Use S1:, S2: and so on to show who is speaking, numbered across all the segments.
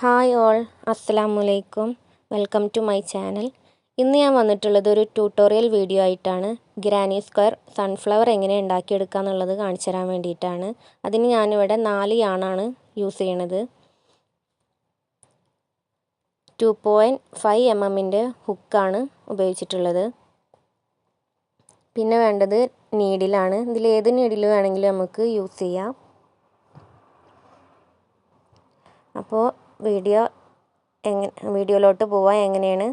S1: Hi all, അസ്സലാമലൈക്കും. Welcome to my channel. ഇന്ന് ഞാൻ വന്നിട്ടുള്ളത് ഒരു ട്യൂട്ടോറിയൽ വീഡിയോ ആയിട്ടാണ്. ഗ്രാനി സ്ക്വയർ സൺഫ്ലവർ എങ്ങനെ ഉണ്ടാക്കിയെടുക്കുക എന്നുള്ളത് കാണിച്ചു തരാൻ വേണ്ടിയിട്ടാണ്. അതിന് ഞാനിവിടെ 4 യാണാണ് യൂസ് ചെയ്യണത്. 2.5 mm ഹുക്കാണ് ഉപയോഗിച്ചിട്ടുള്ളത്. പിന്നെ വേണ്ടത് നീഡിലാണ്. ഇതിൽ ഏത് നീഡിൽ വേണമെങ്കിലും നമുക്ക് യൂസ് ചെയ്യാം. അപ്പോൾ വീഡിയോയിലോട്ട് പോവാൻ എങ്ങനെയാണ്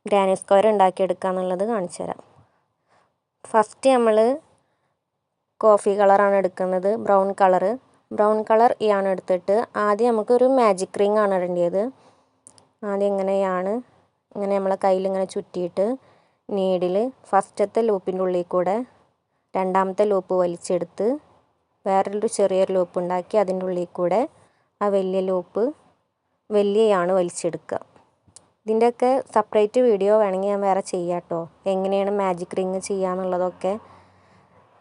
S1: ഗ്രാനി സ്ക്വയർ ഉണ്ടാക്കിയെടുക്കുക എന്നുള്ളത് കാണിച്ചു തരാം. ഫസ്റ്റ് നമ്മൾ കോഫി കളറാണ് എടുക്കുന്നത്, ബ്രൗൺ കളർ ആണ് എടുത്തിട്ട് ആദ്യം നമുക്കൊരു മാജിക് റിംഗ് ആണ് ഇടേണ്ടത്. ആദ്യം ഇങ്ങനെ നമ്മളെ കയ്യിൽ ഇങ്ങനെ ചുറ്റിയിട്ട് നീഡിൽ ഫസ്റ്റത്തെ ലൂപ്പിൻ്റെ ഉള്ളിൽ കൂടെ രണ്ടാമത്തെ ലൂപ്പ് വലിച്ചെടുത്ത് വേറൊരു ചെറിയൊരു ലൂപ്പ് ഉണ്ടാക്കി അതിൻ്റെ ഉള്ളിൽ കൂടെ ആ വലിയ യാണ് വലിച്ചെടുക്കുക. ഇതിൻ്റെയൊക്കെ സെപ്പറേറ്റ് വീഡിയോ വേണമെങ്കിൽ ഞാൻ വേറെ ചെയ്യാം കേട്ടോ, എങ്ങനെയാണ് മാജിക് റിങ് ചെയ്യാന്നുള്ളതൊക്കെ.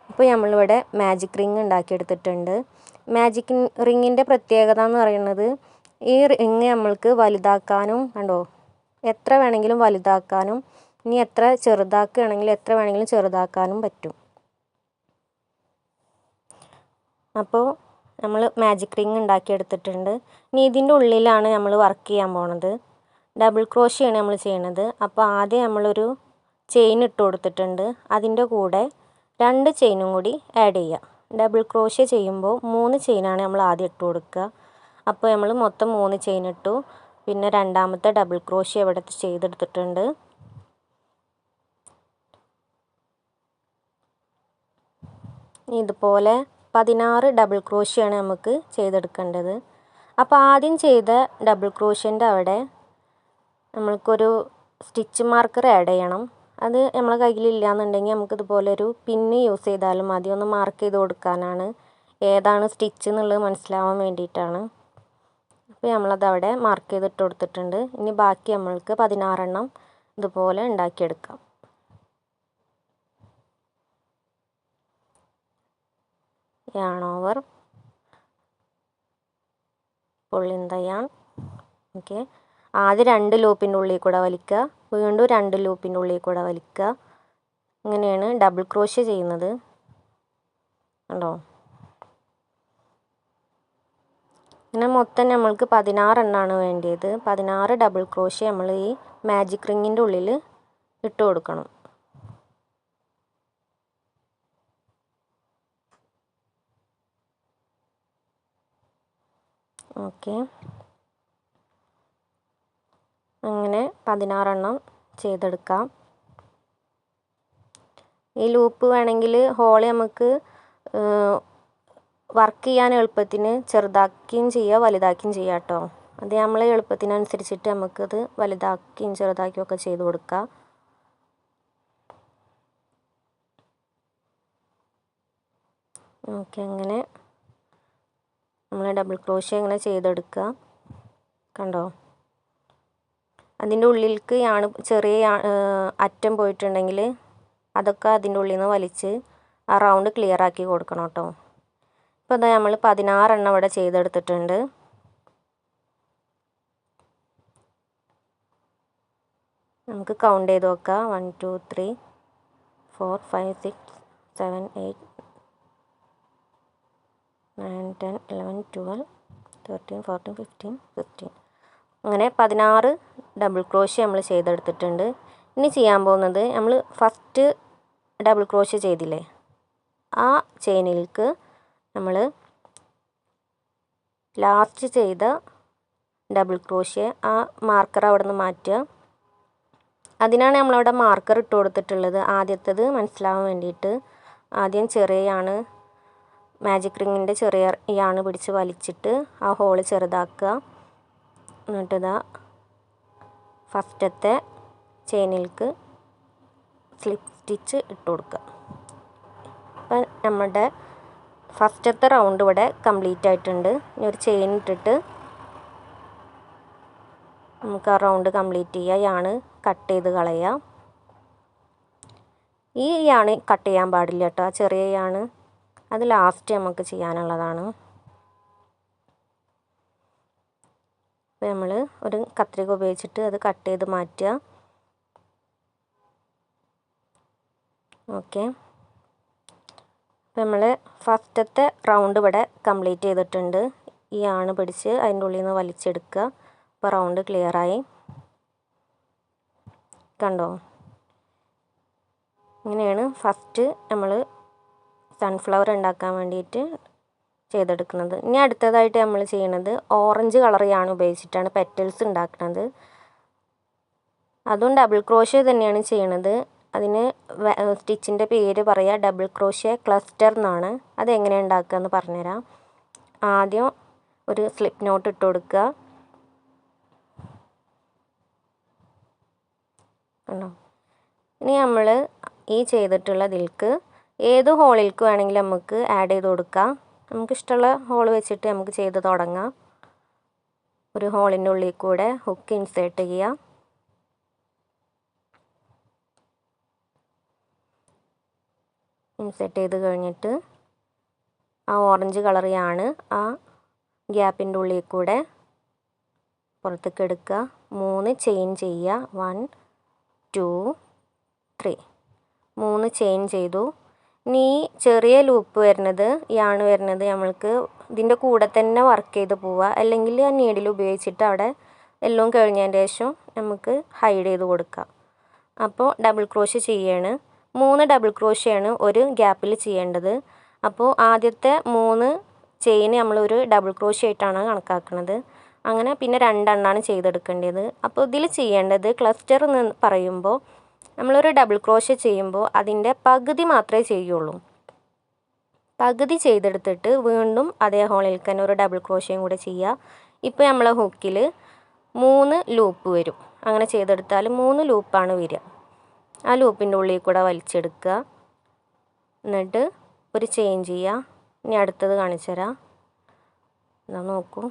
S1: അപ്പോൾ നമ്മളിവിടെ മാജിക് റിങ് ഉണ്ടാക്കിയെടുത്തിട്ടുണ്ട്. മാജിക് റിങ്ങിൻ്റെ പ്രത്യേകത എന്ന് പറയുന്നത് ഈ റിങ് നമ്മൾക്ക് വലുതാക്കാനും കണ്ടോ എത്ര വേണമെങ്കിലും വലുതാക്കാനും ഇനി എത്ര ചെറുതാക്കുകയാണെങ്കിൽ എത്ര വേണമെങ്കിലും ചെറുതാക്കാനും പറ്റും. അപ്പോൾ നമ്മൾ മാജിക് റിങ് ഉണ്ടാക്കിയെടുത്തിട്ടുണ്ട്. ഇനി ഇതിൻ്റെ ഉള്ളിലാണ് നമ്മൾ വർക്ക് ചെയ്യാൻ പോണത്. ഡബിൾ ക്രോഷ്യാണ് നമ്മൾ ചെയ്യണത്. അപ്പോൾ ആദ്യം നമ്മളൊരു ചെയിൻ ഇട്ട് കൊടുത്തിട്ടുണ്ട്. അതിൻ്റെ കൂടെ 2 ചെയിനും കൂടി ആഡ് ചെയ്യുക. ഡബിൾ ക്രോഷ്യ ചെയ്യുമ്പോൾ 3 ചെയിനാണ് നമ്മൾ ആദ്യം ഇട്ട് കൊടുക്കുക. അപ്പോൾ നമ്മൾ മൊത്തം 3 ചെയിൻ ഇട്ടു. പിന്നെ രണ്ടാമത്തെ ഡബിൾ ക്രോഷ്യ ഇവിടെ ചെയ്തെടുത്തിട്ടുണ്ട്. ഇതുപോലെ 16 ഡബിൾ ക്രോഷ്യാണ് നമുക്ക് ചെയ്തെടുക്കേണ്ടത്. അപ്പോൾ ആദ്യം ചെയ്ത ഡബിൾ ക്രോഷ്യൻ്റെ അവിടെ നമ്മൾക്കൊരു സ്റ്റിച്ച് മാർക്കർ ആഡ് ചെയ്യണം. അത് നമ്മളെ കയ്യിലില്ല എന്നുണ്ടെങ്കിൽ നമുക്കിതുപോലെ ഒരു പിന്ന് യൂസ് ചെയ്താലും മതി. ഒന്ന് മാർക്ക് ചെയ്ത് കൊടുക്കാനാണ്, ഏതാണ് സ്റ്റിച്ച് എന്നുള്ളത് മനസ്സിലാവാൻ വേണ്ടിയിട്ടാണ്. അപ്പോൾ നമ്മളത് അവിടെ മാർക്ക് ചെയ്തിട്ട് കൊടുത്തിട്ടുണ്ട്. ഇനി ബാക്കി നമ്മൾക്ക് 16 ഇതുപോലെ ഉണ്ടാക്കിയെടുക്കാം. yarn over pull in the yarn. Okay, ആദ്യം 2 ലൂപ്പിൻ്റെ ഉള്ളിൽ കൂടെ വലിക്കുക, വീണ്ടും 2 ലൂപ്പിൻ്റെ ഉള്ളിൽ കൂടെ വലിക്കുക. ഇങ്ങനെയാണ് ഡബിൾ ക്രോഷ്യ ചെയ്യുന്നത് കണ്ടോ. ഇങ്ങനെ മൊത്തം നമ്മൾക്ക് 16 വേണ്ടിയത്. 16 ഡബിൾ ക്രോഷ്യ നമ്മൾ ഈ മാജിക് റിങ്ങിൻ്റെ ഉള്ളിൽ ഇട്ട് കൊടുക്കണം. ഓക്കെ, അങ്ങനെ 16 ചെയ്തെടുക്കാം. ഈ ലൂപ്പ് വേണമെങ്കിൽ ഹോള് നമുക്ക് വർക്ക് ചെയ്യാൻ എളുപ്പത്തിന് ചെറുതാക്കുകയും ചെയ്യുക വലുതാക്കുകയും ചെയ്യാം കേട്ടോ. അത് നമ്മളെ എളുപ്പത്തിനനുസരിച്ചിട്ട് നമുക്കത് വലുതാക്കുകയും ചെറുതാക്കുകയും ഒക്കെ ചെയ്ത് കൊടുക്കാം. ഓക്കെ, അങ്ങനെ നമ്മൾ ഡബിൾ ക്രോഷ്യ ഇങ്ങനെ ചെയ്തെടുക്കുക കണ്ടോ. അതിൻ്റെ ഉള്ളിലേക്ക് ചെറിയ അറ്റം പോയിട്ടുണ്ടെങ്കിൽ അതൊക്കെ അതിൻ്റെ ഉള്ളിൽ നിന്ന് വലിച്ച് ആ റൗണ്ട് ക്ലിയർ ആക്കി കൊടുക്കണം കേട്ടോ. ഇപ്പോൾ ഇതാ നമ്മൾ 16 ഇവിടെ ചെയ്തെടുത്തിട്ടുണ്ട്. നമുക്ക് കൗണ്ട് ചെയ്ത് നോക്കാം. 1 2 3 4 5 6 7 8 9 10 11 12 13 14 15 16 അങ്ങനെ 16 ഡബിൾ ക്രോഷ്യ നമ്മൾ ചെയ്തെടുത്തിട്ടുണ്ട്. ഇനി ചെയ്യാൻ പോകുന്നത് നമ്മൾ ഫസ്റ്റ് ഡബിൾ ക്രോഷ്യ ചെയ്തില്ലേ, ആ ചെയിനിലേക്ക് നമ്മൾ ലാസ്റ്റ് ചെയ്ത ഡബിൾ ക്രോഷ്യ ആ മാർക്കർ അവിടെ നിന്ന് മാറ്റുക. അതിനാണ് നമ്മളവിടെ മാർക്കർ ഇട്ട് കൊടുത്തിട്ടുള്ളത്, ആദ്യത്തേത് മനസ്സിലാവാൻ വേണ്ടിയിട്ട്. ആദ്യം ചെറിയാണ് മാജിക് റിങ്ങിൻ്റെ ചെറിയ യാണ് പിടിച്ച് വലിച്ചിട്ട് ആ ഹോള് ചെറുതാക്കുക. എന്നിട്ട് ഇതാ ഫസ്റ്റത്തെ ചെയിനിലേക്ക് സ്ലിപ്പ് സ്റ്റിച്ച് ഇട്ട് കൊടുക്കുക. അപ്പം നമ്മുടെ ഫസ്റ്റത്തെ റൗണ്ട് ഇവിടെ കംപ്ലീറ്റ് ആയിട്ടുണ്ട്. ഇനി ഒരു ചെയിൻ ഇട്ടിട്ട് നമുക്ക് ആ റൗണ്ട് കംപ്ലീറ്റ് ചെയ്യുക. യാണ് കട്ട് ചെയ്ത് കളയുക. ഈ യാണ് കട്ട് ചെയ്യാൻ പാടില്ല കേട്ടോ, ആ ചെറിയ യാണ് അത് ലാസ്റ്റ് നമുക്ക് ചെയ്യാനുള്ളതാണ്. അപ്പോൾ നമ്മൾ ഒരു കത്രിക ഉപയോഗിച്ചിട്ട് അത് കട്ട് ചെയ്ത് മാറ്റുക. ഓക്കെ, അപ്പോൾ നമ്മൾ ഫസ്റ്റത്തെ റൗണ്ട് ഇവിടെ കംപ്ലീറ്റ് ചെയ്തിട്ടുണ്ട്. ഈ ആണ് പിടിച്ച് അതിൻ്റെ ഉള്ളിൽ നിന്ന് വലിച്ചെടുക്കുക. അപ്പോൾ റൗണ്ട് ക്ലിയറായി. കണ്ടോ? ഇങ്ങനെയാണ് ഫസ്റ്റ് നമ്മൾ സൺഫ്ലവർ ഉണ്ടാക്കാൻ വേണ്ടിയിട്ട് ചെയ്തെടുക്കുന്നത്. ഇനി അടുത്തതായിട്ട് നമ്മൾ ചെയ്യുന്നത് ഓറഞ്ച് കളർ യാണ് ഉപയോഗിച്ചിട്ടാണ് പെറ്റൽസ് ഉണ്ടാക്കുന്നത്. അതും ഡബിൾ ക്രോഷ്യ തന്നെയാണ് ചെയ്യണത്. അതിന് സ്റ്റിച്ചിൻ്റെ പേര് പറയുക ഡബിൾ ക്രോഷ്യ ക്ലസ്റ്റർ എന്നാണ്. അതെങ്ങനെയാണ് ഉണ്ടാക്കുക എന്ന് പറഞ്ഞുതരാം. ആദ്യം ഒരു സ്ലിപ്പ് നോട്ട് ഇട്ട് കൊടുക്കുക. കണ്ടോ? ഇനി നമ്മൾ ഈ ചെയ്തിട്ടുള്ള ഇതിൽക്ക് ഏത് ഹോളിൽക്ക് വേണമെങ്കിലും നമുക്ക് ആഡ് ചെയ്ത് കൊടുക്കാം. നമുക്കിഷ്ടമുള്ള ഹോൾ വെച്ചിട്ട് നമുക്ക് ചെയ്ത് തുടങ്ങാം. ഒരു ഹോളിൻ്റെ ഉള്ളിൽ കൂടെ ഹുക്ക് ഇൻസേർട്ട് ചെയ്യുക. ഇൻസേർട്ട് ചെയ്ത് കഴിഞ്ഞിട്ട് ആ ഓറഞ്ച് കളറിയാണ് ആ ഗ്യാപ്പിൻ്റെ ഉള്ളിൽ കൂടെ പുറത്തേക്ക് എടുക്കുക. 3 ചെയിൻ ചെയ്യുക. 1 2 3 3 ചെയിൻ ചെയ്തു. ഇനി ഈ ചെറിയ ലൂപ്പ് വരുന്നത് യാണ് വരുന്നത് നമ്മൾക്ക് ഇതിൻ്റെ കൂടെ തന്നെ വർക്ക് ചെയ്ത് പോവുക. അല്ലെങ്കിൽ ആ നീഡിൽ ഉപയോഗിച്ചിട്ട് അവിടെ എല്ലാം കഴിഞ്ഞതിൻ്റെ ശേഷം നമുക്ക് ഹൈഡ് ചെയ്ത് കൊടുക്കാം. അപ്പോൾ ഡബിൾ ക്രോഷ്യ ചെയ്യാണ്. 3 ഡബിൾ ക്രോഷ്യയാണ് ഒരു ഗ്യാപ്പിൽ ചെയ്യേണ്ടത്. അപ്പോൾ ആദ്യത്തെ 3 ചെയിൻ നമ്മളൊരു ഡബിൾ ക്രോഷ്യ ആയിട്ടാണ് കണക്കാക്കുന്നത്. അങ്ങനെ പിന്നെ 2 എണ്ണമാണ് ചെയ്തെടുക്കേണ്ടത്. അപ്പോൾ ഇതിൽ ചെയ്യേണ്ടത് ക്ലസ്റ്റർ എന്ന് പറയുമ്പോൾ നമ്മളൊരു ഡബിൾ ക്രോഷ്യ ചെയ്യുമ്പോൾ അതിൻ്റെ പകുതി മാത്രമേ ചെയ്യുള്ളൂ. പകുതി ചെയ്തെടുത്തിട്ട് വീണ്ടും അതേ ഹോളിൽ തന്നെ ഒരു ഡബിൾ ക്രോഷ്യയും കൂടെ ചെയ്യുക. ഇപ്പോൾ നമ്മളെ ഹുക്കിൽ 3 ലൂപ്പ് വരും. അങ്ങനെ ചെയ്തെടുത്താൽ 3 ലൂപ്പാണ് വരിക. ആ ലൂപ്പിൻ്റെ ഉള്ളിൽ കൂടെ വലിച്ചെടുക്കുക. എന്നിട്ട് ഒരു ചെയിൻ ചെയ്യുക. ഇനി അടുത്തത് കാണിച്ചു തരാം. എന്നാ നോക്കൂ.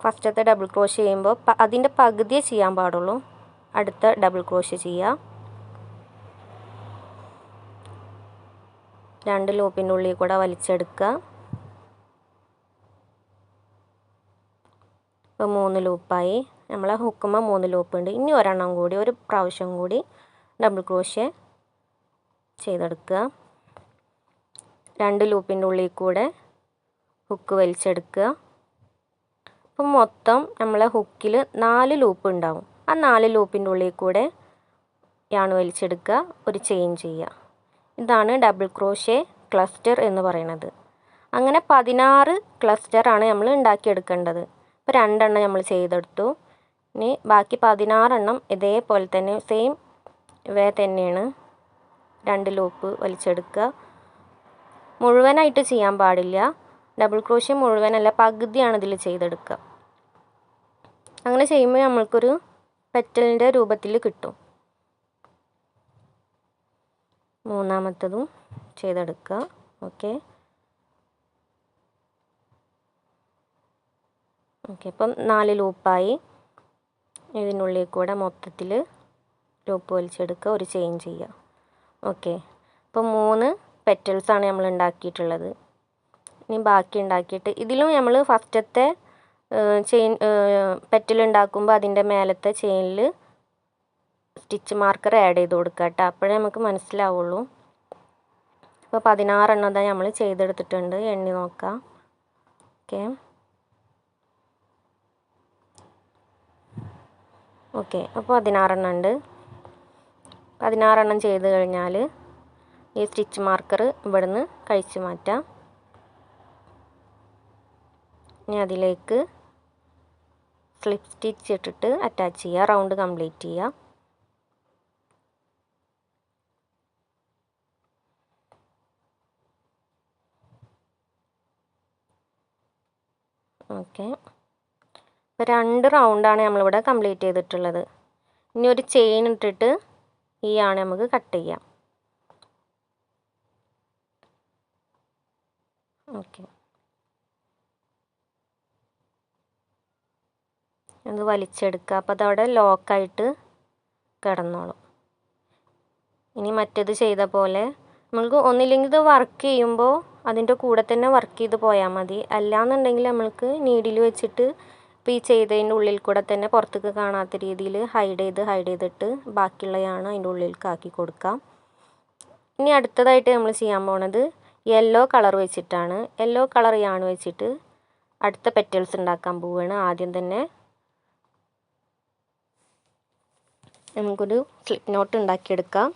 S1: ഫസ്റ്റത്തെ ഡബിൾ ക്രോഷ്യ ചെയ്യുമ്പോൾ അതിൻ്റെ പകുതിയേ ചെയ്യാൻ പാടുള്ളൂ. അടുത്ത ഡബിൾ ക്രോഷ്യ ചെയ്യുക. 2 ലൂപ്പിൻ്റെ ഉള്ളിൽ കൂടെ വലിച്ചെടുക്കുക. ഇപ്പോൾ 3 ലൂപ്പായി. നമ്മളെ ഹുക്കുമ്പോൾ 3 ലൂപ്പുണ്ട്. ഇനി ഒരെണ്ണം കൂടി ഒരു പ്രാവശ്യം കൂടി ഡബിൾ ക്രോഷ്യ ചെയ്തെടുക്കുക. 2 ലൂപ്പിൻ്റെ ഉള്ളിൽ കൂടെ ഹുക്ക് വലിച്ചെടുക്കുക. അപ്പം മൊത്തം നമ്മളെ ഹുക്കിൽ 4 ലൂപ്പ് ഉണ്ടാവും. ആ 4 ലൂപ്പിൻ്റെ ഉള്ളിൽ കൂടെ യാണ് വലിച്ചെടുക്കുക. ഒരു ചെയിൻ ചെയ്യുക. ഇതാണ് ഡബിൾ ക്രോഷ്യ ക്ലസ്റ്റർ എന്ന് പറയുന്നത്. അങ്ങനെ 16 ക്ലസ്റ്ററാണ് നമ്മൾ ഉണ്ടാക്കിയെടുക്കേണ്ടത്. ഇപ്പോൾ 2 എണ്ണം നമ്മൾ ചെയ്തെടുത്തു. ഇനി ബാക്കി 16 എണ്ണം ഇതേപോലെ തന്നെ സെയിം വേ തന്നെയാണ്. 2 ലൂപ്പ് വലിച്ചെടുക്കുക. മുഴുവനായിട്ട് ചെയ്യാൻ പാടില്ല. ഡബിൾ ക്രോഷ്യ മുഴുവനല്ല, പകുതിയാണ് ഇതിൽ ചെയ്തെടുക്കുക. അങ്ങനെ ചെയ്യുമ്പോൾ നമ്മൾക്കൊരു പെറ്റലിൻ്റെ രൂപത്തിൽ കിട്ടും. മൂന്നാമത്തതും ചെയ്തെടുക്കുക. ഓക്കെ, അപ്പം 4 ലൂപ്പായി. ഇതിനുള്ളിൽ കൂടെ മൊത്തത്തിൽ ലൂപ്പ് വലിച്ചെടുക്കുക. ഒരു ചെയിൻ ചെയ്യുക. ഓക്കെ, അപ്പോൾ 3 പെറ്റൽസാണ് നമ്മൾ ഉണ്ടാക്കിയിട്ടുള്ളത്. ഇനി ബാക്കി ഉണ്ടാക്കിയിട്ട് ഇതിലും നമ്മൾ ഫസ്റ്റത്തെ ചെയിൻ പെറ്റൽ ഉണ്ടാക്കുമ്പോൾ അതിൻ്റെ മേലത്തെ ചെയിനിൽ സ്റ്റിച്ച് മാർക്കർ ആഡ് ചെയ്ത് കൊടുക്കുക കേട്ടോ. അപ്പോഴേ നമുക്ക് മനസ്സിലാവുള്ളൂ. അപ്പോൾ 16 എണ്ണം തന്നെ നമ്മൾ ചെയ്തെടുത്തിട്ടുണ്ട്. എണ്ണി നോക്കാം. ഓക്കെ, അപ്പോൾ 16 എണ്ണം ഉണ്ട്. 16 എണ്ണം ചെയ്ത് കഴിഞ്ഞാൽ ഈ സ്റ്റിച്ച് മാർക്കർ ഇവിടുന്ന് കഴിച്ച് മാറ്റാം. ഇനി അതിലേക്ക് സ്ലിപ്പ് സ്റ്റിച്ച് ഇട്ടിട്ട് അറ്റാച്ച് ചെയ്യുക. റൗണ്ട് കംപ്ലീറ്റ് ചെയ്യുക. ഓക്കെ, ഇപ്പോൾ 2 റൗണ്ടാണ് നമ്മളിവിടെ കംപ്ലീറ്റ് ചെയ്തിട്ടുള്ളത്. ഇനി ഒരു ചെയിൻ ഇട്ടിട്ട് ഈ ആണ് നമുക്ക് കട്ട് ചെയ്യാം. ഓക്കെ, അത് വലിച്ചെടുക്കുക. അപ്പോൾ അതവിടെ ലോക്കായിട്ട് കിടന്നോളും. ഇനി മറ്റേത് ചെയ്ത പോലെ നമുക്ക് ഒന്നില്ലെങ്കിൽ ഇത് വർക്ക് ചെയ്യുമ്പോൾ അതിൻ്റെ കൂടെ തന്നെ വർക്ക് ചെയ്ത് പോയാൽ മതി. അല്ലാന്നുണ്ടെങ്കിൽ നമ്മൾക്ക് നീഡിൽ വെച്ചിട്ട് ഇപ്പോൾ ഈ ചെയ്തതിൻ്റെ ഉള്ളിൽ കൂടെ തന്നെ പുറത്തേക്ക് കാണാത്ത രീതിയിൽ ഹൈഡ് ചെയ്തിട്ട് ബാക്കിയുള്ള യാണ് അതിൻ്റെ ഉള്ളിലേക്ക് ആക്കി കൊടുക്കാം. ഇനി അടുത്തതായിട്ട് നമ്മൾ ചെയ്യാൻ പോണത് യെല്ലോ കളർ വെച്ചിട്ടാണ്. യെല്ലോ കളർ യാണ് വെച്ചിട്ട് അടുത്ത പെറ്റൽസ് ഉണ്ടാക്കാൻ പോവുകയാണ്. ആദ്യം തന്നെ നമുക്കൊരു സ്ലിപ്പ് നോട്ട് ഉണ്ടാക്കിയെടുക്കാം.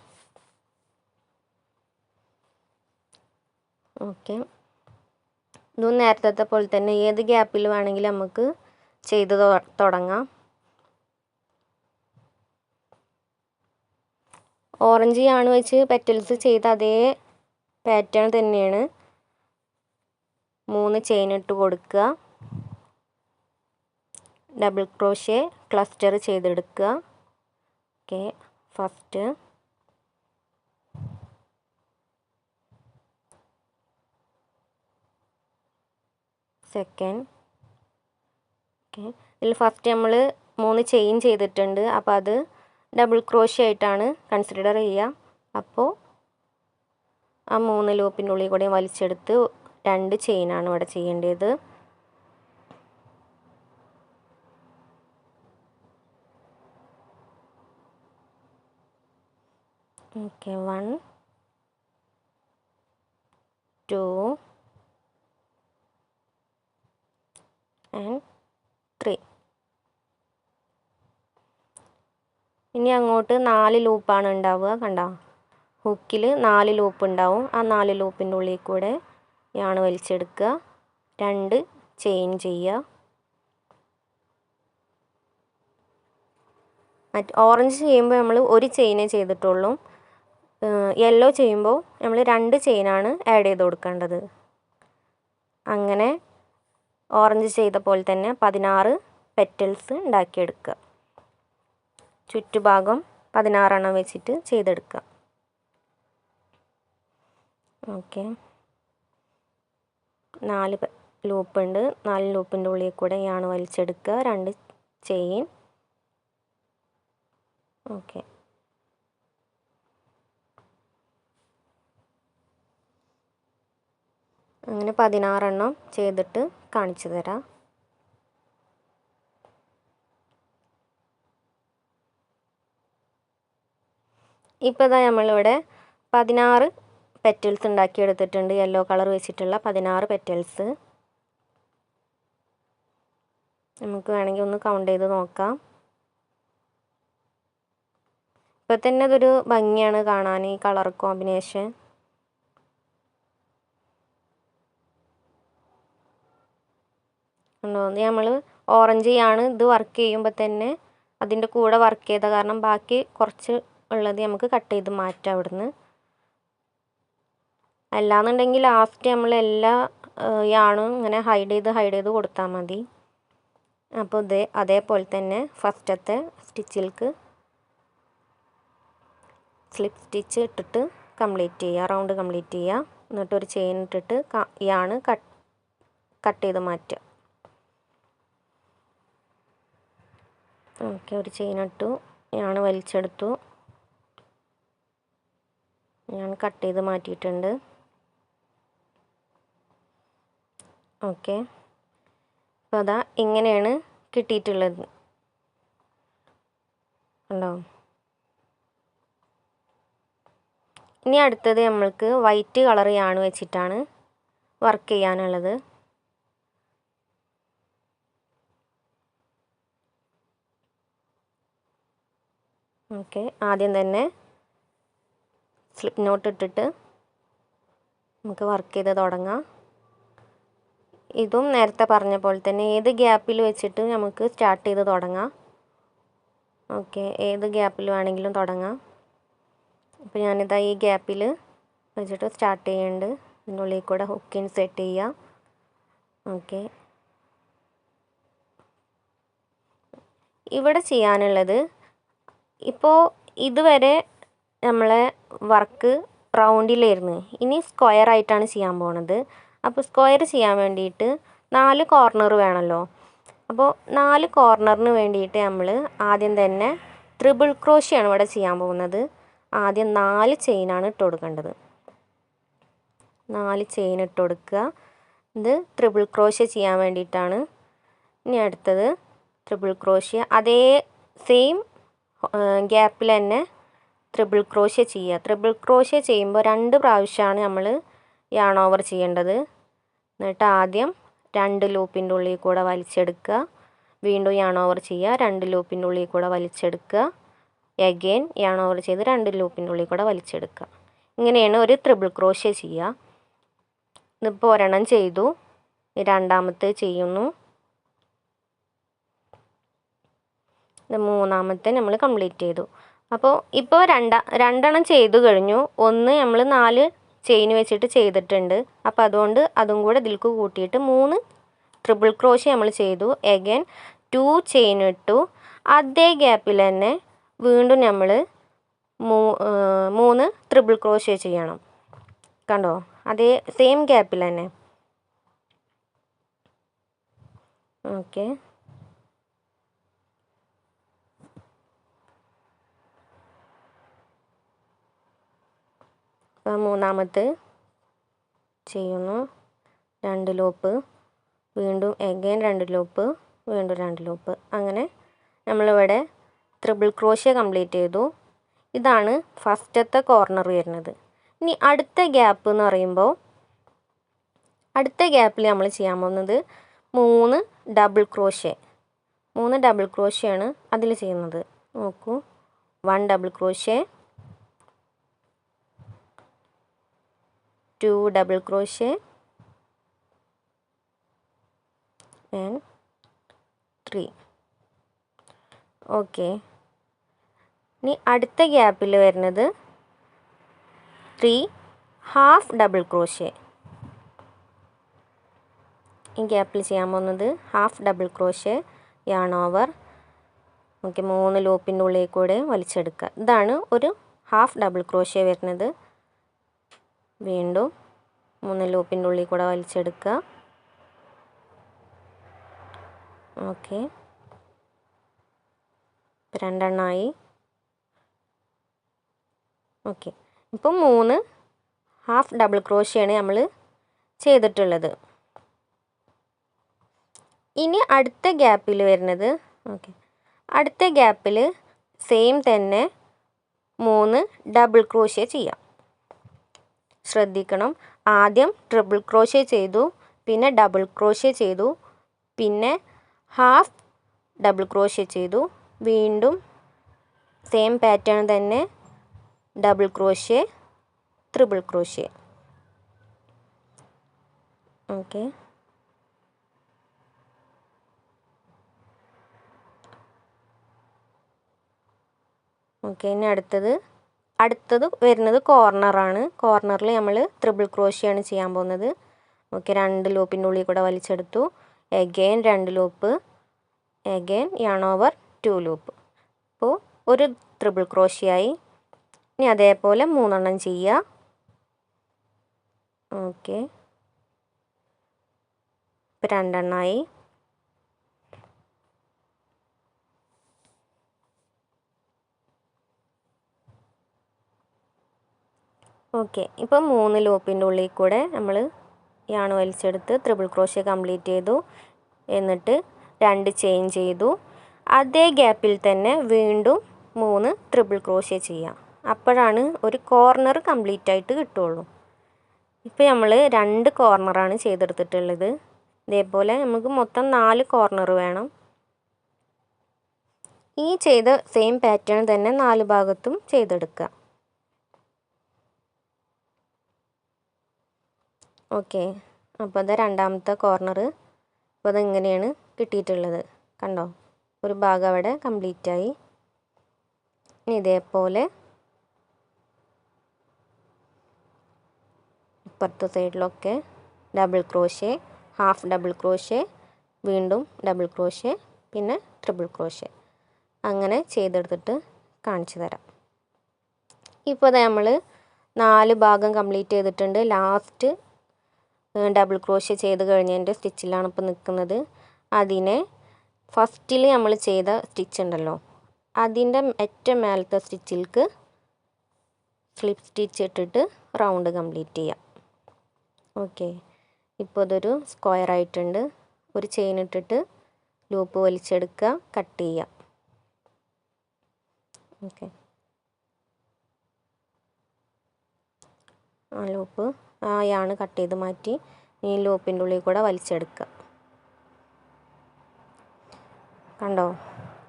S1: ഓക്കെ, ഇതും നേരത്തെ പോലെ തന്നെ ഏത് ഗ്യാപ്പിൽ വേണമെങ്കിലും നമുക്ക് ചെയ്ത് തുടങ്ങാം. ഓറഞ്ച് യാണ് വെച്ച് പെറ്റൽസ് ചെയ്ത അതേ പാറ്റേൺ തന്നെയാണ്. 3 ചെയിൻ ഇട്ട് കൊടുക്കുക, ഡബിൾ ക്രോഷ്യ ക്ലസ്റ്റർ ചെയ്തെടുക്കുക. Okay, first second. ഓക്കെ, ഇതിൽ ഫസ്റ്റ് നമ്മൾ 3 ചെയിൻ ചെയ്തിട്ടുണ്ട്. അപ്പോൾ അത് ഡബിൾ ക്രോഷ്യ ആയിട്ടാണ് കൺസിഡർ ചെയ്യുക. അപ്പോൾ ആ 3 ലൂപ്പിൻ്റെ ഉള്ളിൽ കൂടെ വലിച്ചെടുത്ത് 2 ചെയിനാണ് ഇവിടെ ചെയ്യേണ്ടത്. Okay, 1 2 and 3. ഇനി അങ്ങോട്ട് 4 ലൂപ്പാണ് ഉണ്ടാവുക. കണ്ടോ, ഹുക്കിൽ 4 ലൂപ്പ് ഉണ്ടാവും. ആ 4 ലൂപ്പിൻ്റെ ഉള്ളിൽ കൂടെ യാണ് വലിച്ചെടുക്കുക, 2 ചെയിൻ ചെയ്യുക. ഓറഞ്ച് ചെയ്യുമ്പോൾ നമ്മൾ 1 ചെയിനേ ചെയ്തിട്ടുള്ളൂ. യെല്ലോ ചെയ്യുമ്പോൾ നമ്മൾ 2 ചെയിനാണ് ആഡ് ചെയ്ത് കൊടുക്കേണ്ടത്. അങ്ങനെ ഓറഞ്ച് ചെയ്ത പോലെ തന്നെ 16 പെറ്റൽസ് ഉണ്ടാക്കിയെടുക്കുക. ചുറ്റുഭാഗം 16 വെച്ചിട്ട് ചെയ്തെടുക്കുക. ഓക്കെ, 4 ലൂപ്പുണ്ട്. 4 ലൂപ്പിൻ്റെ ഉള്ളിൽ കൂടെ യാണ് വലിച്ചെടുക്കുക, 2 ചെയിൻ. ഓക്കെ, അങ്ങനെ 16 ചെയ്തിട്ട് കാണിച്ചു തരാം. ഇപ്പോൾ ഇതാ നമ്മളിവിടെ 16 പെറ്റൽസ് ഉണ്ടാക്കിയെടുത്തിട്ടുണ്ട്. യെല്ലോ കളർ വെച്ചിട്ടുള്ള 16 പെറ്റൽസ്. നമുക്ക് വേണമെങ്കിൽ ഒന്ന് കൗണ്ട് ചെയ്ത് നോക്കാം. ഇപ്പോൾ തന്നെ അതൊരു ഭംഗിയാണ് കാണാൻ, ഈ കളർ കോമ്പിനേഷൻ. നമ്മൾ ഓറഞ്ച് യാണ് ഇത് വർക്ക് ചെയ്യുമ്പോൾ തന്നെ അതിൻ്റെ കൂടെ വർക്ക് ചെയ്ത കാരണം ബാക്കി കുറച്ച് ഉള്ളത് നമുക്ക് കട്ട് ചെയ്ത് മാറ്റാം അവിടുന്ന്. അല്ലാന്നുണ്ടെങ്കിൽ ലാസ്റ്റ് നമ്മൾ എല്ലാ യാണും ഇങ്ങനെ ഹൈഡ് ചെയ്ത് കൊടുത്താൽ മതി. അപ്പോൾ അതേപോലെ തന്നെ ഫസ്റ്റത്തെ സ്റ്റിച്ചിലേക്ക് സ്ലിപ്പ് സ്റ്റിച്ച് ഇട്ടിട്ട് കംപ്ലീറ്റ് ചെയ്യുക, റൗണ്ട് കംപ്ലീറ്റ് ചെയ്യുക. എന്നിട്ടൊരു ചെയിൻ ഇട്ടിട്ട് യാണ് കട്ട് ചെയ്ത് മാറ്റുക. ഓക്കെ, ഒരു ചെയിൻ ഇട്ടു, യാണ് വലിച്ചെടുത്തു, ഞാൻ കട്ട് ചെയ്ത് മാറ്റിയിട്ടുണ്ട്. ഓക്കെ, അപ്പോൾ അതാ ഇങ്ങനെയാണ് കിട്ടിയിട്ടുള്ളത്. ഉണ്ടോ? ഇനി അടുത്തത് നമ്മൾക്ക് വൈറ്റ് കളർ യാണ് വെച്ചിട്ടാണ് വർക്ക് ചെയ്യാനുള്ളത്. ഓക്കെ, ആദ്യം തന്നെ സ്ലിപ്പ് നോട്ട് ഇട്ടിട്ട് നമുക്ക് വർക്ക് ചെയ്ത് തുടങ്ങാം. ഇതും നേരത്തെ പറഞ്ഞ പോലെ തന്നെ ഏത് ഗ്യാപ്പിൽ വെച്ചിട്ട് നമുക്ക് സ്റ്റാർട്ട് ചെയ്ത് തുടങ്ങാം. ഓക്കെ, ഏത് ഗ്യാപ്പിൽ വേണമെങ്കിലും തുടങ്ങാം. അപ്പോൾ ഞാനിതാ ഈ ഗ്യാപ്പിൽ വെച്ചിട്ട് സ്റ്റാർട്ട് ചെയ്യുന്നുണ്ട്. ഇതിൻ്റെ ഉള്ളിൽ കൂടെ ഹുക്ക് ഇൻസെർട്ട് ചെയ്യുക. ഓക്കെ, ഇവിടെ ചെയ്യാനുള്ളത്, ഇപ്പോൾ ഇതുവരെ നമ്മളെ വർക്ക് റൗണ്ടിലായിരുന്നു. ഇനി സ്ക്വയർ ആയിട്ടാണ് ചെയ്യാൻ പോണത്. അപ്പോൾ സ്ക്വയർ ചെയ്യാൻ വേണ്ടിയിട്ട് 4 കോർണർ വേണമല്ലോ. അപ്പോൾ 4 കോർണറിന് വേണ്ടിയിട്ട് നമ്മൾ ആദ്യം തന്നെ ട്രിപ്പിൾ ക്രോഷ്യാണ് ഇവിടെ ചെയ്യാൻ പോകുന്നത്. ആദ്യം 4 ചെയിനാണ് ഇട്ട് കൊടുക്കേണ്ടത്. 4 ചെയിൻ ഇട്ട് കൊടുക്കുക. ഇത് ട്രിപ്പിൾ ക്രോഷ്യ ചെയ്യാൻ വേണ്ടിയിട്ടാണ്. ഇനി അടുത്തത് ട്രിപ്പിൾ ക്രോഷ്യ അതേ സെയിം ഗ്യാപ്പിൽ തന്നെ ട്രിപ്പിൾ ക്രോഷ്യ ചെയ്യുക. ട്രിപ്പിൾ ക്രോഷ്യ ചെയ്യുമ്പോൾ 2 പ്രാവശ്യമാണ് നമ്മൾ യാൺ ഓവർ ചെയ്യേണ്ടത്. എന്നിട്ട് ആദ്യം 2 ലൂപ്പിൻ്റെ ഉള്ളിൽ കൂടെ വലിച്ചെടുക്കുക, വീണ്ടും യാൺ ഓവർ ചെയ്യുക, 2 ലൂപ്പിൻ്റെ ഉള്ളിൽ കൂടെ വലിച്ചെടുക്കുക, എഗെയിൻ യാൺ ഓവർ ചെയ്ത് 2 ലൂപ്പിൻ്റെ ഉള്ളിൽ കൂടെ വലിച്ചെടുക്കുക. ഇങ്ങനെയാണ് ഒരു ട്രിപ്പിൾ ക്രോഷ്യ ചെയ്യുക. ഇതിപ്പോൾ ഒരെണ്ണം ചെയ്തു, രണ്ടാമത്തെ ചെയ്യുന്നു, ഇത് മൂന്നാമത്തെ നമ്മൾ കംപ്ലീറ്റ് ചെയ്തു. അപ്പോൾ ഇപ്പോൾ രണ്ടെണ്ണം ചെയ്തു കഴിഞ്ഞു. ഒന്ന് നമ്മൾ 4 ചെയിൻ വെച്ചിട്ട് ചെയ്തിട്ടുണ്ട്. അപ്പോൾ അതുകൊണ്ട് അതും കൂടെ ഇതിലേക്ക് കൂട്ടിയിട്ട് 3 ട്രിപ്പിൾ ക്രോഷ്യ നമ്മൾ ചെയ്തു. എഗെയിൻ 2 ചെയിൻ ഇട്ടു. അതേ ഗ്യാപ്പിൽ തന്നെ വീണ്ടും നമ്മൾ 3 ട്രിപ്പിൾ ക്രോഷ്യ ചെയ്യണം. കണ്ടോ? അതേ സെയിം ഗ്യാപ്പിൽ തന്നെ. ഓക്കെ, അപ്പോൾ മൂന്നാമത്തെ ചെയ്യുന്നു, 2 ലൂപ്പ്, വീണ്ടും എഗെയിൻ 2 ലൂപ്പ്, വീണ്ടും 2 ലൂപ്പ്. അങ്ങനെ നമ്മളിവിടെ ട്രിപ്പിൾ ക്രോഷ്യ കംപ്ലീറ്റ് ചെയ്തു. ഇതാണ് ഫസ്റ്റത്തെ കോർണർ വരുന്നത്. ഇനി അടുത്ത ഗ്യാപ്പ് എന്ന് പറയുമ്പോൾ അടുത്ത ഗ്യാപ്പിൽ നമ്മൾ ചെയ്യാൻ പോകുന്നത് 3 ഡബിൾ ക്രോഷ്യ. 3 ഡബിൾ ക്രോഷ്യയാണ് അതിൽ ചെയ്യുന്നത്. നോക്കൂ, 1 double crochet, 2 double crochet and 3. Okay, ഇനി അടുത്ത ഗ്യാപ്പിൽ വരുന്നത് 3 ഹാഫ് ഡബിൾ ക്രോഷ്യ. ഈ ഗ്യാപ്പിൽ ചെയ്യാൻ പോകുന്നത് half double crochet, yarn over. Okay, 3 ലൂപ്പിൻ്റെ ഉള്ളിൽ കൂടെ വലിച്ചെടുക്കുക. ഇതാണ് ഒരു ഹാഫ് ഡബിൾ ക്രോഷ്യ വരുന്നത്. വീണ്ടും 3 ലൂപ്പിൻ്റെ ഉള്ളിൽ കൂടെ വലിച്ചെടുക്കുക. ഓക്കെ, 2 എണ്ണമായി. ഓക്കെ, ഇപ്പം 3 ഹാഫ് ഡബിൾ ക്രോഷ്യയാണ് നമ്മൾ ചെയ്തിട്ടുള്ളത്. ഇനി അടുത്ത ഗ്യാപ്പിൽ വരുന്നത്, ഓക്കെ, അടുത്ത ഗ്യാപ്പിൽ സെയിം തന്നെ 3 ഡബിൾ ക്രോഷ്യ ചെയ്യാം. ശ്രദ്ധിക്കണം, ആദ്യം ട്രിപ്പിൾ ക്രോഷ്യ ചെയ്തു, പിന്നെ ഡബിൾ ക്രോഷ്യ ചെയ്തു, പിന്നെ ഹാഫ് ഡബിൾ ക്രോഷ്യ ചെയ്തു, വീണ്ടും സെയിം പാറ്റേൺ തന്നെ double crochet, triple crochet. Okay, okay, ഇനി അടുത്തത് വരുന്നത് കോർണറാണ്. കോർണറിൽ നമ്മൾ ട്രിപ്പിൾ ക്രോഷ്യാണ് ചെയ്യാൻ പോകുന്നത്. ഓക്കെ, 2 ലൂപ്പിൻ്റെ ഉള്ളിൽ കൂടെ വലിച്ചെടുത്തു, again 2 loop, again yarn over 2 loop. അപ്പോൾ ഒരു ട്രിപ്പിൾ ക്രോഷ്യായി. ഇനി അതേപോലെ 3 എണ്ണം ചെയ്യുക. ഓക്കെ, ഇപ്പോൾ 2 എണ്ണമായി. ഓക്കെ, ഇപ്പോൾ 3 ലൂപ്പിൻ്റെ ഉള്ളിൽ കൂടെ നമ്മൾ യാൺ വലിച്ചെടുത്ത് ട്രിപ്പിൾ ക്രോഷ്യ കംപ്ലീറ്റ് ചെയ്തു. എന്നിട്ട് 2 ചെയിൻ ചെയ്തു. അതേ ഗ്യാപ്പിൽ തന്നെ വീണ്ടും 3 ട്രിപ്പിൾ ക്രോഷ്യ ചെയ്യാം. അപ്പോഴാണ് ഒരു കോർണർ കംപ്ലീറ്റ് ആയിട്ട് കിട്ടുള്ളൂ. ഇപ്പോൾ നമ്മൾ 2 കോർണറാണ് ചെയ്തെടുത്തിട്ടുള്ളത്. ഇതേപോലെ നമുക്ക് മൊത്തം 4 കോർണർ വേണം. ഈ ചെയ്ത സെയിം പാറ്റേൺ തന്നെ 4 ഭാഗത്തും ചെയ്തെടുക്കുക. ഓക്കെ, അപ്പോൾ അത് രണ്ടാമത്തെ കോർണർ. അപ്പോൾ അതിങ്ങനെയാണ് കിട്ടിയിട്ടുള്ളത്. കണ്ടോ, ഒരു ഭാഗം അവിടെ കംപ്ലീറ്റ് ആയി. ഇനി ഇതേപോലെ ഇപ്പുറത്തെ സൈഡിലൊക്കെ double crochet, half double crochet, വീണ്ടും ഡബിൾ ക്രോഷ്യ, പിന്നെ ട്രിപ്പിൾ ക്രോഷ്യ, അങ്ങനെ ചെയ്തെടുത്തിട്ട് കാണിച്ചു തരാം. ഇപ്പോൾ നമ്മൾ 4 ഭാഗം കംപ്ലീറ്റ് ചെയ്തിട്ടുണ്ട്. ലാസ്റ്റ് ഡബിൾ ക്രോഷ്യ ചെയ്ത് കഴിഞ്ഞതിൻ്റെ സ്റ്റിച്ചിലാണ് ഇപ്പോൾ നിൽക്കുന്നത്. അതിനെ ഫസ്റ്റിൽ നമ്മൾ ചെയ്ത സ്റ്റിച്ച് ഉണ്ടല്ലോ, അതിൻ്റെ ഏറ്റവും മേലത്തെ സ്റ്റിച്ചിലേക്ക് സ്ലിപ്പ് സ്റ്റിച്ച് ഇട്ടിട്ട് റൗണ്ട് കംപ്ലീറ്റ് ചെയ്യാം. ഓക്കെ, ഇപ്പോൾ ഇതൊരു സ്ക്വയർ ആയിട്ടുണ്ട്. ഒരു ചെയിൻ ഇട്ടിട്ട് ലൂപ്പ് വലിച്ചെടുക്കുക, കട്ട് ചെയ്യുക. ഓക്കെ, ആ ലൂപ്പ് യാണ് കട്ട് ചെയ്ത് മാറ്റി ഈ ലൂപ്പിൻ്റെ ഉള്ളിൽ കൂടെ വലിച്ചെടുക്കുക. കണ്ടോ?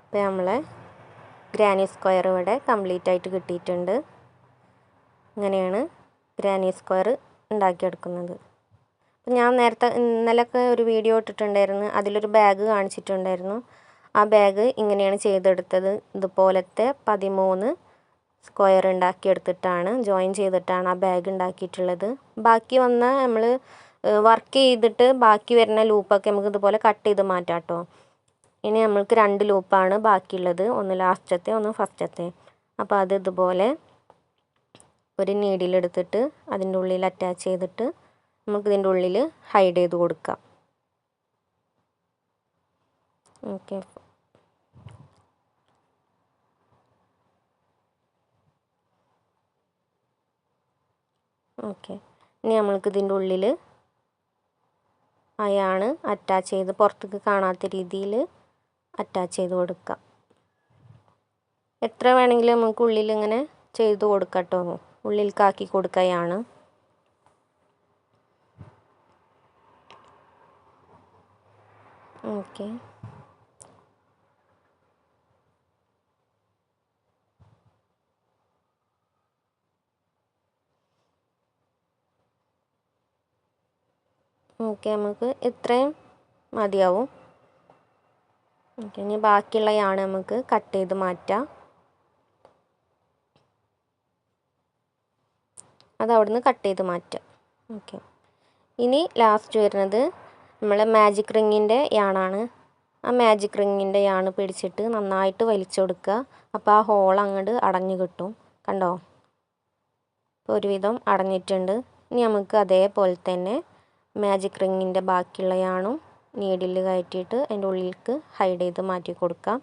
S1: ഇപ്പോൾ നമ്മളെ ഗ്രാനി സ്ക്വയർ ഇവിടെ കംപ്ലീറ്റ് ആയിട്ട് കിട്ടിയിട്ടുണ്ട്. ഇങ്ങനെയാണ് ഗ്രാനി സ്ക്വയർ ഉണ്ടാക്കിയെടുക്കുന്നത്. ഞാൻ നേരത്തെ ഇന്നലെയൊക്കെ ഒരു വീഡിയോ ഇട്ടിട്ടുണ്ടായിരുന്നു, അതിലൊരു ബാഗ് കാണിച്ചിട്ടുണ്ടായിരുന്നു. ആ ബാഗ് ഇങ്ങനെയാണ് ചെയ്തെടുത്തത്. ഇതുപോലത്തെ 13 സ്ക്വയർ ഉണ്ടാക്കിയെടുത്തിട്ടാണ്, ജോയിൻ ചെയ്തിട്ടാണ് ആ ബാഗ് ഉണ്ടാക്കിയിട്ടുള്ളത്. ബാക്കി വന്ന നമ്മൾ വർക്ക് ചെയ്തിട്ട് ബാക്കി വരുന്ന ലൂപ്പൊക്കെ നമുക്ക് ഇതുപോലെ കട്ട് ചെയ്ത് മാറ്റാം കേട്ടോ. ഇനി നമ്മൾക്ക് 2 ലൂപ്പാണ് ബാക്കിയുള്ളത്, ഒന്ന് ലാസ്റ്റത്തെ ഒന്ന് ഫസ്റ്റത്തെ. അപ്പോൾ അത് ഇതുപോലെ ഒരു നീഡിലെടുത്തിട്ട് അതിൻ്റെ ഉള്ളിൽ അറ്റാച്ച് ചെയ്തിട്ട് നമുക്ക് ഇതിൻ്റെ ഉള്ളിൽ ഹൈഡ് ചെയ്ത് കൊടുക്കാം. Okay, okay. ഇനി നമ്മൾക്ക് ഇതിൻ്റെ ഉള്ളിൽ അയാണ് അറ്റാച്ച് ചെയ്ത് പുറത്തേക്ക് കാണാത്ത രീതിയിൽ അറ്റാച്ച് ചെയ്ത് കൊടുക്കാം. എത്ര വേണമെങ്കിലും നമുക്ക് ഉള്ളിൽ ഇങ്ങനെ ചെയ്ത് കൊടുക്കാം കേട്ടോ, ഉള്ളിൽക്കാക്കി കൊടുക്കുകയാണ്. ഓക്കെ, ഓക്കെ, നമുക്ക് ഇത്രയും മതിയാവും. ഓക്കെ, ഇനി ബാക്കിയുള്ളതാണ് നമുക്ക് കട്ട് ചെയ്ത് മാറ്റാം. അത് അവിടുന്ന് കട്ട് ചെയ്ത് മാറ്റാം. ഓക്കെ, ഇനി ലാസ്റ്റ് വരുന്നത് നമ്മളെ മാജിക് റിങ്ങിൻ്റെ യാണാണ്. ആ മാജിക് റിങ്ങിൻ്റെ യാണ് പിടിച്ചിട്ട് നന്നായിട്ട് വലിച്ചു കൊടുക്കുക. അപ്പോൾ ആ ഹോൾ അങ്ങോട്ട് അടഞ്ഞു കിട്ടും. കണ്ടോ? ഇപ്പോൾ ഒരുവിധം അടഞ്ഞിട്ടുണ്ട്. ഇനി നമുക്ക് അതേപോലെ തന്നെ മാജിക് റിങ്ങിൻ്റെ ബാക്കിയുള്ള യാണും നീഡിൽ കയറ്റിയിട്ട് അതിൻ്റെ ഉള്ളിലേക്ക് ഹൈഡ് ചെയ്ത് മാറ്റി കൊടുക്കാം.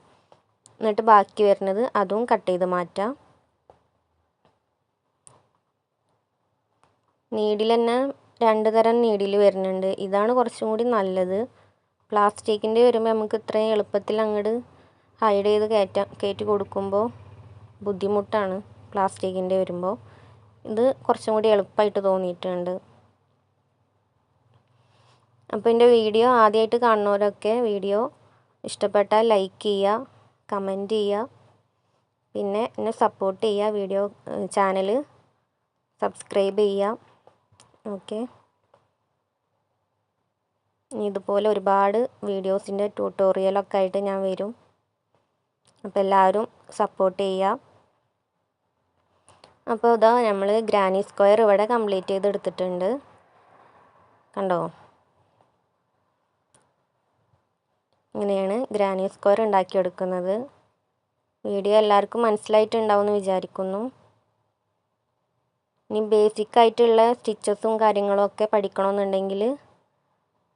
S1: എന്നിട്ട് ബാക്കി വരുന്നത് അതും കട്ട് ചെയ്ത് മാറ്റാം. നീഡിൽ തന്നെ 2 തരം നീഡിൽ വരുന്നുണ്ട്. ഇതാണ് കുറച്ചും കൂടി നല്ലത്. പ്ലാസ്റ്റിക്കിൻ്റെ വരുമ്പോൾ നമുക്ക് ഇത്രയും എളുപ്പത്തിൽ അങ്ങോട്ട് ഹൈഡ് ചെയ്ത് കയറ്റി കൊടുക്കുമ്പോൾ ബുദ്ധിമുട്ടാണ്. പ്ലാസ്റ്റിക്കിൻ്റെ വരുമ്പോൾ ഇത് കുറച്ചും കൂടി എളുപ്പമായിട്ട് തോന്നിയിട്ടുണ്ട്. അപ്പോൾ എൻ്റെ വീഡിയോ ആദ്യമായിട്ട് കാണുന്നവരൊക്കെ വീഡിയോ ഇഷ്ടപ്പെട്ടാൽ ലൈക്ക് ചെയ്യുക, കമൻറ്റ് ചെയ്യുക, പിന്നെ എന്നെ സപ്പോർട്ട് ചെയ്യുക. ചാനൽ സബ്സ്ക്രൈബ് ചെയ്യുക. ഓക്കെ, ഇതുപോലെ ഒരുപാട് വീഡിയോസിൻ്റെ ട്യൂട്ടോറിയലൊക്കെ ആയിട്ട് ഞാൻ വരും. അപ്പോൾ എല്ലാവരും സപ്പോർട്ട് ചെയ്യുക. അപ്പോൾ ഇതാ നമ്മൾ ഗ്രാനി സ്ക്വയർ ഇവിടെ കംപ്ലീറ്റ് ചെയ്തെടുത്തിട്ടുണ്ട്. കണ്ടോ? ഇങ്ങനെയാണ് ഗ്രാനി സ്ക്വയർ ഉണ്ടാക്കിയെടുക്കുന്നത്. വീഡിയോ എല്ലാവർക്കും മനസ്സിലായിട്ടുണ്ടാവും എന്ന് വിചാരിക്കുന്നു. ഇനി ബേസിക് ആയിട്ടുള്ള സ്റ്റിച്ചസും കാര്യങ്ങളും ഒക്കെ പഠിക്കണമെന്നുണ്ടെങ്കിൽ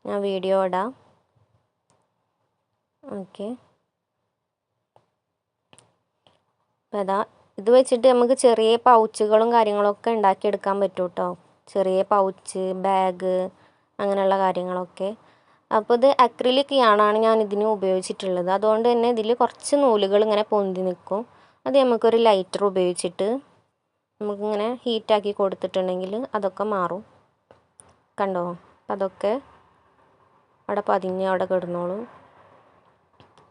S1: ഞാൻ വീഡിയോ ഇടാം. ഓക്കെ, അപ്പോൾ അതാ ഇത് വെച്ചിട്ട് നമുക്ക് ചെറിയ പൗച്ചുകളും കാര്യങ്ങളൊക്കെ ഉണ്ടാക്കിയെടുക്കാൻ പറ്റും കേട്ടോ. ചെറിയ പൗച്ച്, ബാഗ്, അങ്ങനെയുള്ള കാര്യങ്ങളൊക്കെ. അപ്പോൾ ഇത് അക്രിലിക് യാണാണ് ഞാൻ ഇതിന് ഉപയോഗിച്ചിട്ടുള്ളത്. അതുകൊണ്ട് തന്നെ ഇതിൽ കുറച്ച് നൂലുകൾ ഇങ്ങനെ പൊന്തി നിൽക്കും. അത് നമുക്കൊരു ലൈറ്റർ ഉപയോഗിച്ചിട്ട് നമുക്കിങ്ങനെ ഹീറ്റാക്കി കൊടുത്തിട്ടുണ്ടെങ്കിൽ അതൊക്കെ മാറും. കണ്ടോ? അതൊക്കെ അവിടെ പതിഞ്ഞ് അവിടെ കിടന്നോളും.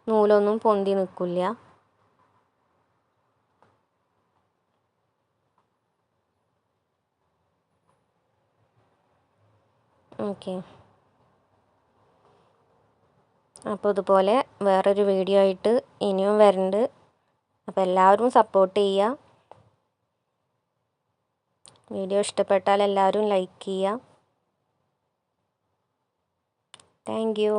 S1: നൂലൊന്നും പൊന്തി നിൽക്കില്ല. ഓക്കെ, അപ്പോൾ ഇതുപോലെ വേറൊരു വീഡിയോ ആയിട്ട് ഇനിയും വരുന്നുണ്ട്. അപ്പോൾ എല്ലാവരും സപ്പോർട്ട് ചെയ്യുക. വീഡിയോ ഇഷ്ടപ്പെട്ടാൽ എല്ലാവരും ലൈക്ക് ചെയ്യുക. Thank you.